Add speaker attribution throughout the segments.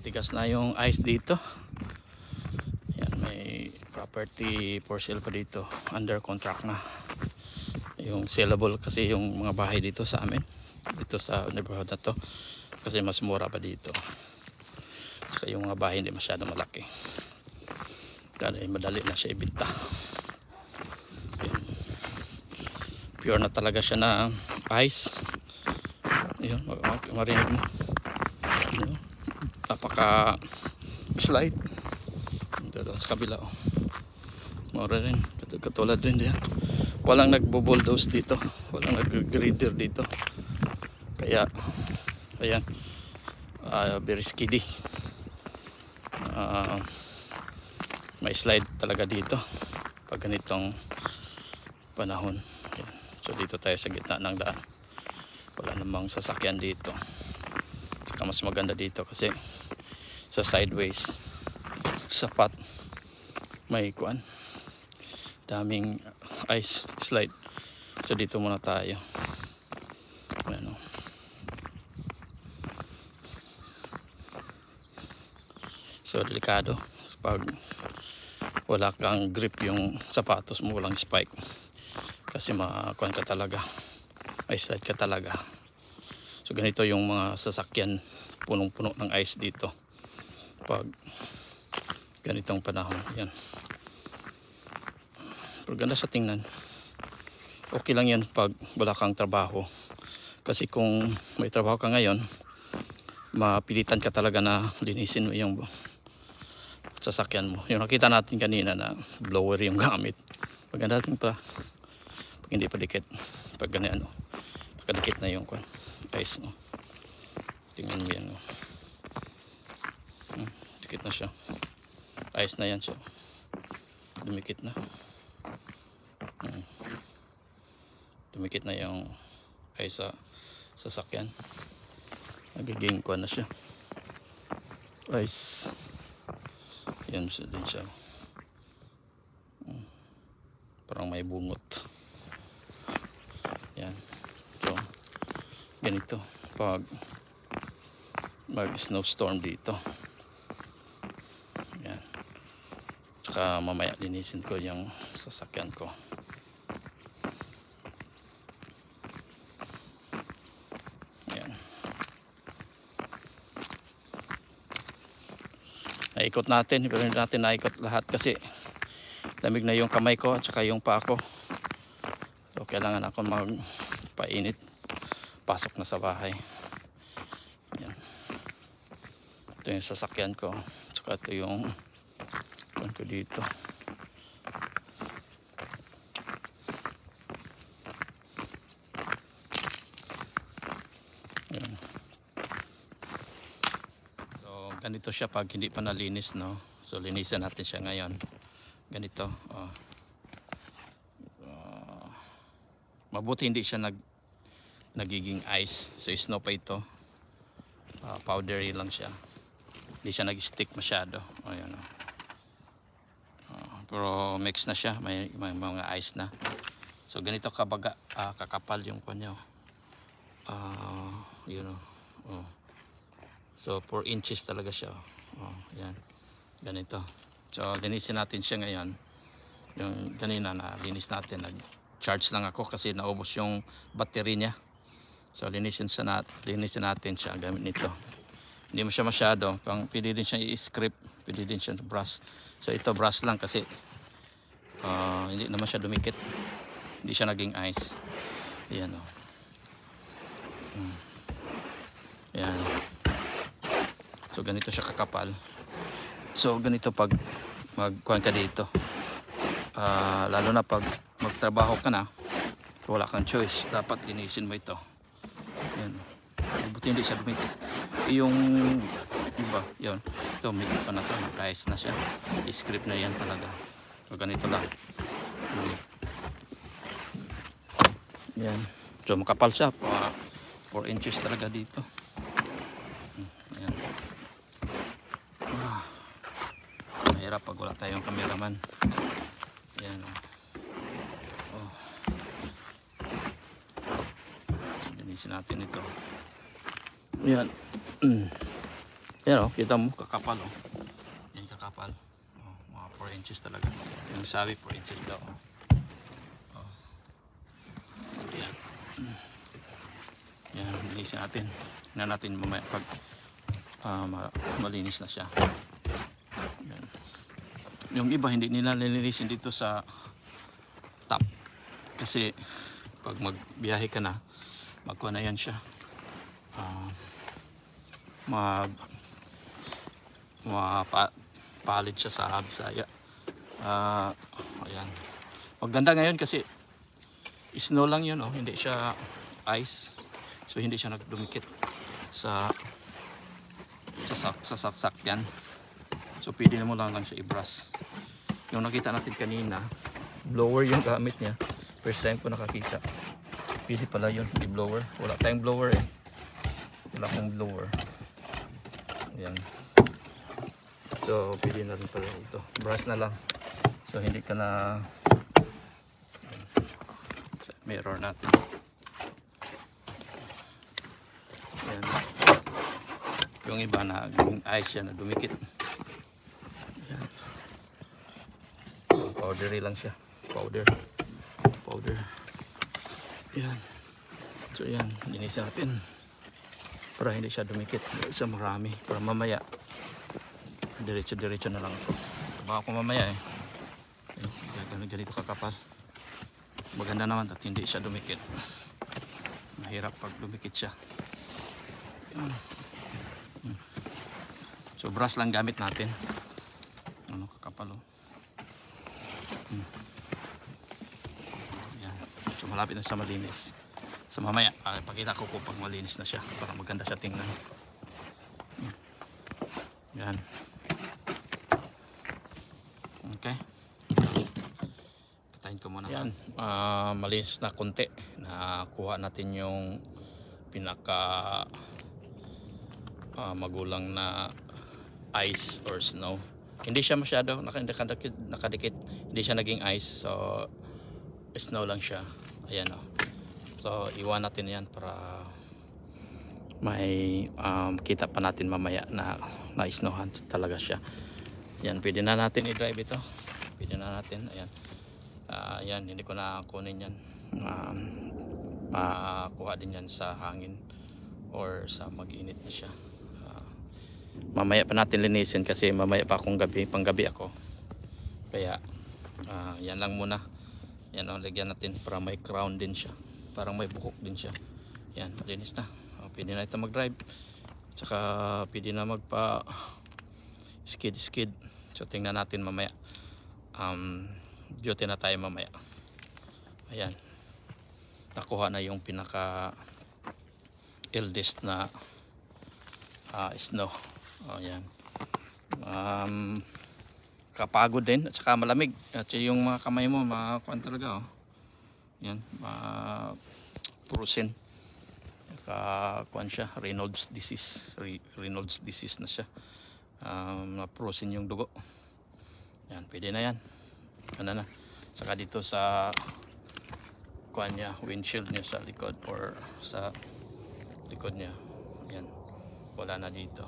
Speaker 1: matigas na yung ice dito. Yan, may property for sale pa dito, under contract na yung sellable kasi yung mga bahay dito sa amin, dito sa neighborhood na to, kasi mas mura pa dito. Saka yung mga bahay hindi masyado malaki, kaya madali na siya ibenta. Yan. Pure na talaga siya na ice. Yun, marinig mo. Napaka slide doon sa kabila, oh. Mura rin, katulad din diyan. Walang nagbo-bulldoze dito, walang nag-grader dito, kaya ayan, very skiddy. May slide talaga dito pag ganitong panahon. Ayan. So dito tayo sa gitna ng daan, wala namang sasakyan dito. Saka mas maganda dito kasi sa sideways sapat, may kuan, daming ice slide. So dito muna tayo. Ayan, oh. So delikado pag wala kang grip yung sapatos mo, walang spike, kasi makuan ka talaga, ice slide ka talaga. So ganito yung mga sasakyan, punong-puno ng ice dito pag ganitong panahon. Yan, pero ganda sa tingnan. Okay lang yan pag wala kang trabaho, kasi kung may trabaho ka ngayon, mapilitan ka talaga na linisin mo yung sasakyan mo. Yung nakita natin kanina na blower yung gamit, maganda rin pa pag hindi pa dikit. Pag ganyan, no, nakadikit na yung ice, no. Tingnan mo yan, no. Dikit na siya, ice na yan, so dumikit na. Dumikit na yung ice sa sasakyan, nagiging kuan na siya, ice. Yan din siya, parang may bungot. Yan, so ganito pag mag snowstorm dito. Yan, tsaka mamaya linisin ko yung sasakyan ko. Yan, naikot natin, pero hindi natin naikot lahat kasi lamig na yung kamay ko at saka yung paa ko. So kailangan ako magpainit, pasok na sa bahay. Yan, ito yung sasakyan ko, saka ito yung kuwan ko dito. Yan. So ganito siya pag hindi pa nalinis, no. So linisan natin siya ngayon. Ganito, mabuti hindi siya nagiging ice. So snow pa ito, powdery lang siya, hindi siya nag-stick masyado. Ayan, pero mix na siya, may mga ice na. So ganito kabaga, kakapal yung kanya. You know, so 4 inches talaga siya. Yan, ganito. So linisin natin siya ngayon. Yung kanina na linis natin, nag-charge lang ako kasi naubos yung battery niya. So linisin natin siya gamit nito. Hindi mo siya masyado, pwede din siya i-scrape, pwede din siya brush. So ito brush lang kasi hindi naman siya dumikit, hindi siya naging ice. Ayan, oh. Ayan. So ganito siya kakapal. So ganito pag magkuhan ka dito, lalo na pag magtrabaho ka na, wala kang choice, dapat linisin mo ito. Yan, buti hindi siya dumikit. Yung iba, yun, ito mikit pa na ito, naka-ice na siya, i-script na yan talaga. So ganito lang. Yan, so makapal siya, 4 inches talaga dito. Yan. Mahirap pag wala tayong cameraman. Yan, linisin natin ito. Yan. Yan o, kita mo, kakapal o. Yan kakapal. Mga 4 inches talaga. Yung sabi 4 inches daw. Yan. Yan, linisin natin. Tingnan natin mamaya pag malinis na siya. Yan. Yung iba hindi nila nilinisin dito sa top. Kasi pag magbiyahe ka na, magkuha na yan siya. Palit siya sa Bisaya. Ayan. Maganda ngayon kasi snow lang yun, oh. Hindi siya ice. So hindi siya nagdumikit sa saksak yan. So pwede mo lang siya i-brush. Yung nakita natin kanina, blower yung gamit niya. First time ko nakakita. Pwede pala yun, hindi blower. Wala tayong blower eh. Wala akong blower. Ayan. So pwede na rin pala ito. Brush na lang. So hindi ka na sa mirror natin. Ayan. Yung iba na ice yan na dumikit. Ayan. Powdery lang siya. Powder. Ayan. So ayan, linisin natin para hindi siya dumikit sa marami, para mamaya diretso na lang ito. Baka ko mamaya eh ganito kakapal. Maganda naman at hindi siya dumikit. Mahirap pag dumikit siya. Ayan. So brush lang gamit natin. Ano, kakapal oh. Ayan. So malapit na sa malinis. So mamaya pakita ko kung pag malinis na siya para maganda siya tingnan. Yan. Okay. Patayin ko muna. Yan. Malinis na konti. Nakuha natin yung pinaka magulang na ice or snow. Hindi siya masyado nakadikit. Hindi siya naging ice. So snow lang siya. Ayan o. So iwan natin yan para may kita pa natin mamaya na na-snowhan talaga siya. Yan, pwede na natin i-drive ito. Pwede na natin. Ayan. Ayan, hindi ko na kunin yan. Makuha din yan sa hangin or sa mag-init na siya. Mamaya pa natin linisin kasi mamaya pa akong panggabi ako. Kaya yan lang muna. Yan, lagyan natin para may crown din siya. Parang may bukok din siya. Yan, malinis na. Pwede na ito mag-drive. Tsaka pwede na magpa skid. So tingnan natin mamaya. Duty na tayo mamaya. Ayan. Nakuha na yung pinaka eldest na snow. Ayan. Kapagod din at saka malamig. At yung mga kamay mo makakuan talaga oh. Yan, frozen. Kuan siya, Reynolds disease na siya. Frozen yung dugo. Yan, pwede na yan. Ano na. Saka dito sa kuan niya, windshield niya sa likod or sa likod niya. Yan. Wala na dito.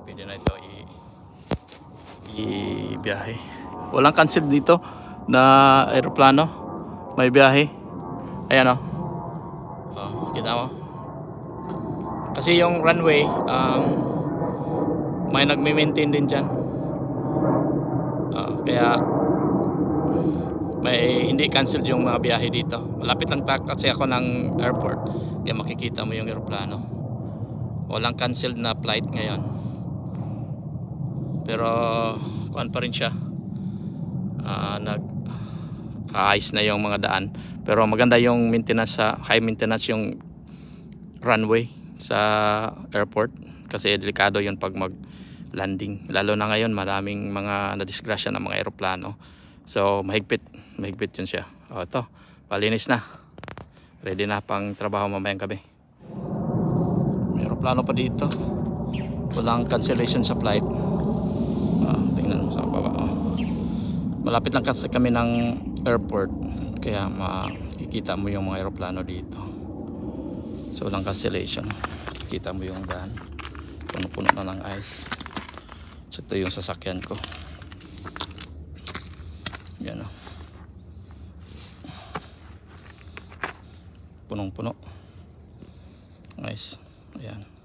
Speaker 1: Pwede na ito i-biyahe. Walang cancel dito na aeroplano. May biyahe. Ayan o. Kita mo. Kasi yung runway may nagme-maintain din dyan. Kaya may hindi cancel yung mga biyahe dito. Malapit lang kasi ako ng airport. Kaya makikita mo yung aeroplano. Walang cancelled na flight ngayon. Pero kuan pa rin siya. Ayos na yung mga daan. Pero maganda yung maintenance, high maintenance yung runway sa airport. Kasi delikado yun pag mag-landing. Lalo na ngayon maraming mga nadisgrasya ng mga aeroplano. So mahigpit yun siya. Ito, palinis na. Ready na pang trabaho mamayang gabi. May aeroplano pa dito. Walang cancellation sa flight. Tingnan mo sa baba. Malapit lang kasi kami ng airport. Kaya makikita mo yung mga aeroplano dito. So walang cancellation. Kita mo yung daan. puno-puno na ng ice. So ito yung sasakyan ko. Yan o. Punong-puno. Nice. Ayan.